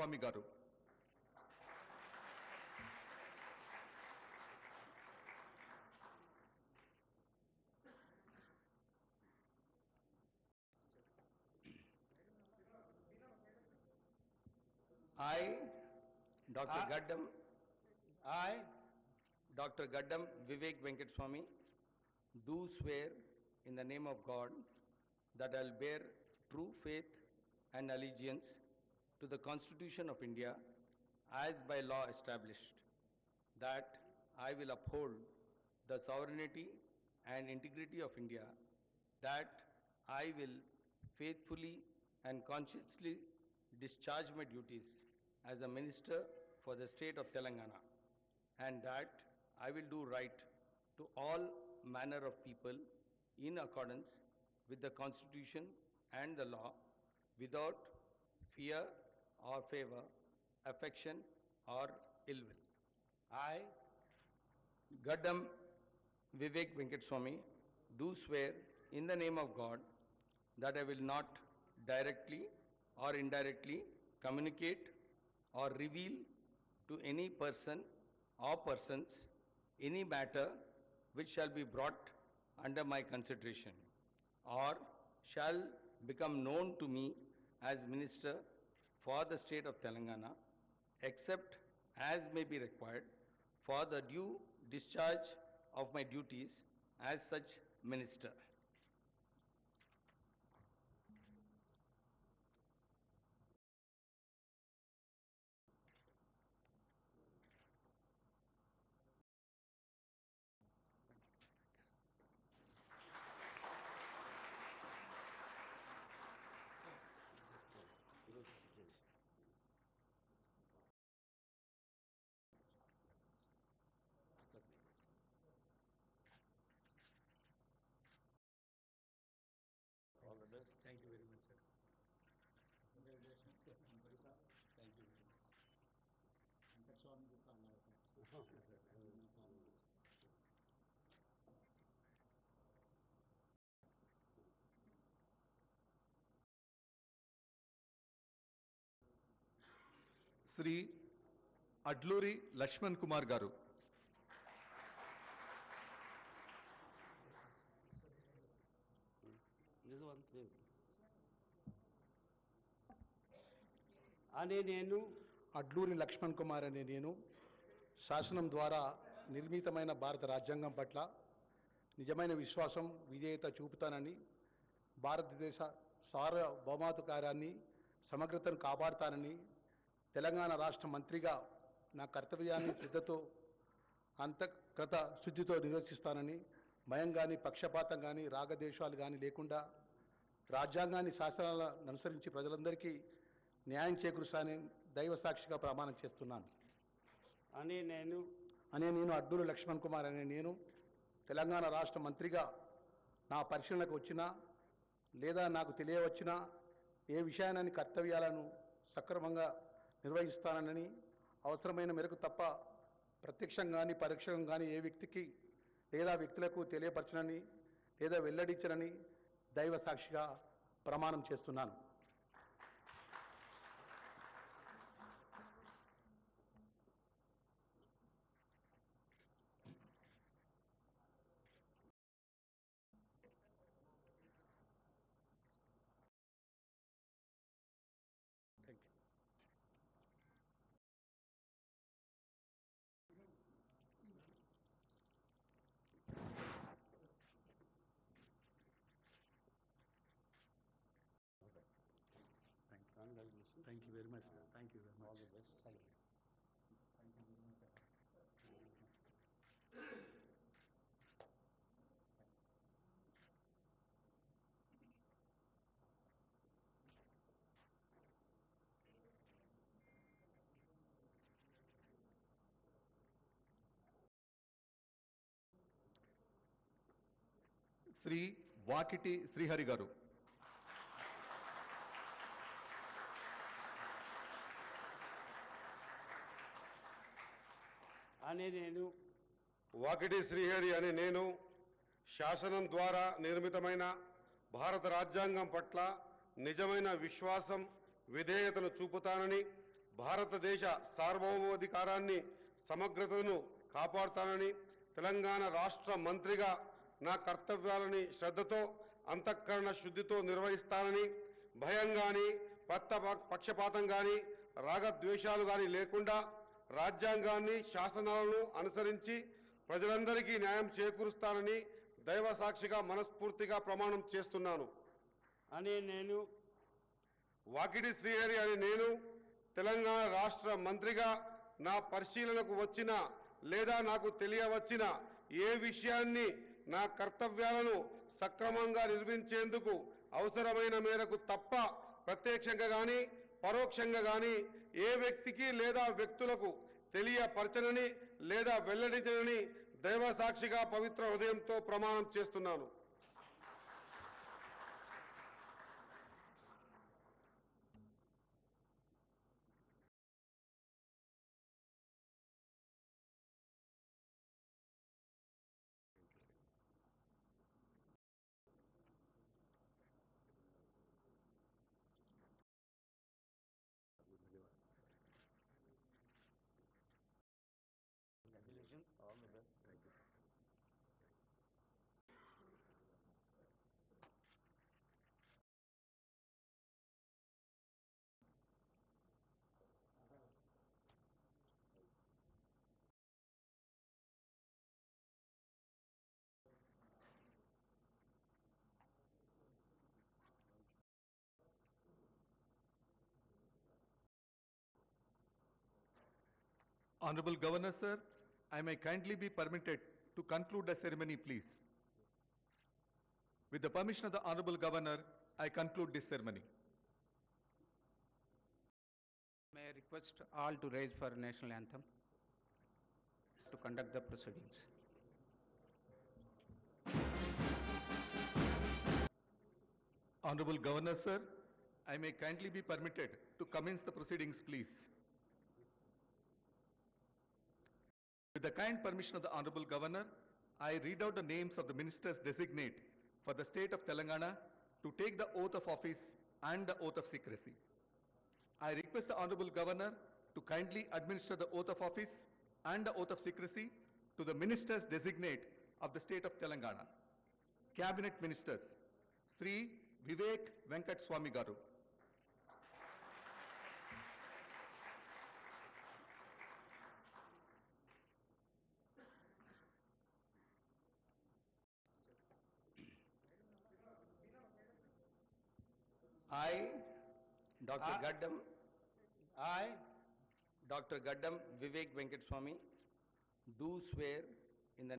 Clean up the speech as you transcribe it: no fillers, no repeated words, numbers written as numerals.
Venkateswamy garu. I, Dr. Gaddam, I, Dr. Gaddam Vivek Venkateswamy, do swear in the name of God that I will bear true faith and allegiance to the Constitution of India as by law established, that I will uphold the sovereignty and integrity of India, that I will faithfully and conscientiously discharge my duties as a minister for the state of Telangana, and that I will do right to all manner of people in accordance with the Constitution and the law, without fear or favor, affection or ill will. I, Gaddam Vivek Venkateswamy, do swear in the name of God that I will not directly or indirectly communicate or reveal to any person or persons any matter which shall be brought under my consideration or shall become known to me as Minister for the state of Telangana, except as may be required for the due discharge of my duties as such minister. all the best. Thank you very much, sir. Congratulations. Thank you very much. Venkateswamy Gupta అన్నారు. Sri Adluri Lakshman Kumar garu. This one thing. అనే నేను అడ్లూరి లక్ష్మణ్ కుమార్ అనే నేను శాసనం ద్వారా నిర్మితమైన భారత రాజ్యాంగం పట్ల నిజమైన విశ్వాసం విధేయత చూపుతానని, భారతదేశ సార్వభౌమాధికారాన్ని సమగ్రతను కాపాడుతానని, తెలంగాణ రాష్ట్ర మంత్రిగా నా కర్తవ్యాన్ని శ్రద్ధతో అంతఃకృత శుద్ధితో నిర్వర్తిస్తానని, భయం కానీ పక్షపాతం కానీ రాగద్వేషాలు కానీ లేకుండా రాజ్యాంగాన్ని శాసనాలను అనుసరించి ప్రజలందరికీ న్యాయం చేకూరుస్తానని దైవ సాక్షిగా ప్రమాణం చేస్తున్నాను. అనే నేను అడ్లూరి లక్ష్మణ్ కుమార్ అనే నేను తెలంగాణ రాష్ట్ర మంత్రిగా నా పరిశీలనకు వచ్చినా లేదా నాకు తెలియవచ్చినా ఏ విషయాన్ని కర్తవ్యాలను సక్రమంగా నిర్వహిస్తానని, అవసరమైన మేరకు తప్ప ప్రత్యక్షంగా కానీ పరోక్షంగా కానీ ఏ వ్యక్తికి లేదా వ్యక్తులకు తెలియపరచనని లేదా వెల్లడించనని దైవ సాక్షిగా ప్రమాణం చేస్తున్నాను. Thank you. congratulations. Thank you very much, sir. Thank you very much. All the best. Thank you. Thank you very much, sir. Sri Vakiti Srihari garu. అనే నేను వాకిటి శ్రీహరి అనే నేను శాసనం ద్వారా నిర్మితమైన భారత రాజ్యాంగం పట్ల నిజమైన విశ్వాసం విధేయతను చూపుతానని, భారతదేశ సార్వభౌమాధికారాన్ని సమగ్రతను కాపాడుతానని తెలంగాణ రాష్ట్ర మంత్రిగా నా కర్తవ్యాలని శ్రద్ధతో అంతఃకరణ శుద్ధితో నిర్వహిస్తానని భయం గాని పక్షపాతం గాని రాగద్వేషాలు గాని లేకుండా రాజ్యాంగాన్ని శాసనాలను అనుసరించి ప్రజలందరికీ న్యాయం చేకూరుస్తానని దైవ సాక్షిగా మనస్ఫూర్తిగా ప్రమాణం చేస్తున్నాను. అని నేను వాకిటి శ్రీహరి అని నేను తెలంగాణ రాష్ట్ర మంత్రిగా నా పరిశీలనకు వచ్చిన లేదా నాకు తెలియవచ్చిన ఏ విషయాన్ని నా కర్తవ్యాలను సక్రమంగా నిర్వహించేందుకు అవసరమైన మేరకు తప్ప ప్రత్యక్షంగా గాని పరోక్షంగా గాని ఏ వ్యక్తికి లేదా వ్యక్తులకు తెలియపరచనని లేదా వెల్లడించనని దైవ సాక్షిగా పవిత్ర హృదయంతో ప్రమాణం చేస్తున్నాను. Honorable Governor, sir, I may kindly be permitted to conclude the ceremony, please. With the permission of the Honorable Governor, I conclude this ceremony. May I request all to rise for national anthem to conduct the proceedings. Honorable Governor, sir, I may kindly be permitted to commence the proceedings, please. With the kind permission of the Honorable Governor, I read out the names of the ministers designate for the state of Telangana to take the oath of office and the oath of secrecy. I request the Honorable Governor to kindly administer the oath of office and the oath of secrecy to the ministers designate of the state of Telangana. Cabinet Ministers, Sri Vivek Venkat Swami Garu. I, Dr. I- Gaddam, I, Dr. Gaddam Vivek Venkat Swami, do swear